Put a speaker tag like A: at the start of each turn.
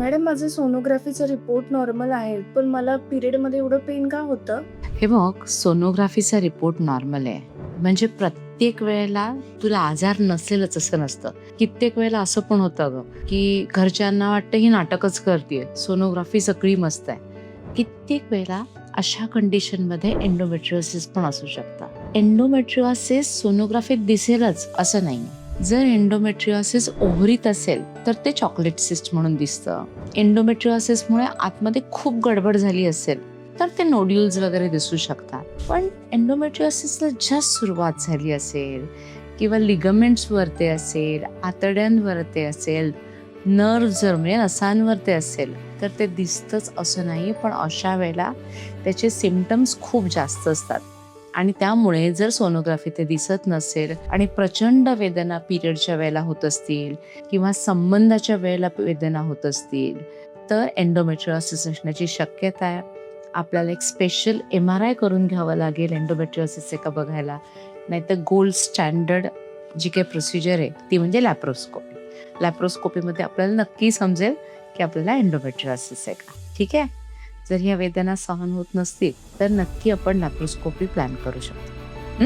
A: Madam, माझं सोनोग्राफीचा report normal आहे, पण मला पिरियडमध्ये एवढं पेन का होतं?
B: हे बघ, सोनोग्राफीचा रिपोर्ट नॉर्मल आहे म्हणजे प्रत्येक वेळेला तुला आजार नसेलच असं नसतं. कित्येक वेळेला असं पण होतं ग की घरच्यांना वाटतं ही नाटकच करते, सोनोग्राफी सगळी मस्त आहे. कित्येक वेळेला अशा कंडिशनमध्ये एंडोमेट्रिओसिस पण असू शकतं. एंडोमेट्रिओसिस सोनोग्राफीत दिसेलच असं नाही. जर एंडोमेट्रिओसिस ओव्हरीत असेल तर ते चॉकलेट सिस्ट म्हणून दिसतं. एंडोमेट्रिओसिसमुळे आतमध्ये खूप गडबड झाली असेल तर ते नोड्युल्स वगैरे दिसू शकतात. पण एंडोमेट्रिओसिसला जस्ट सुरुवात झाली असेल किंवा लिगमेंट्स वरती असेल, आतड्यांवरती असेल, नर्व जर म्हणजे नसांवरती असेल तर ते दिसतंच असं नाही. पण अशा वेळेला त्याचे सिम्पटम्स खूप जास्त असतात आणि त्यामुळे जर सोनोग्राफी ते दिसत नसेल आणि प्रचंड वेदना पिरियडच्या वेळेला होत असतील किंवा संबंधाच्या वेळेला वेदना होत असतील तर एंडोमेट्रिओसिस असण्याची शक्यता आहे. आपल्याला एक स्पेशल MRI करून घ्यावं लागेल एंडोमेट्रिओसिस आहे का बघायला. नाहीतर गोल्ड स्टँडर्ड जी काही प्रोसिजर आहे ती म्हणजे लॅप्रोस्कोपी. लॅप्रोस्कोपीमध्ये आपल्याला नक्की समजेल की आपल्याला एंडोमेट्रिओसिस आहे का. ठीक आहे. जर ह्या वेदना सहन होत नसतील तर नक्की आपण लॅप्रोस्कोपी प्लॅन करू शकतो.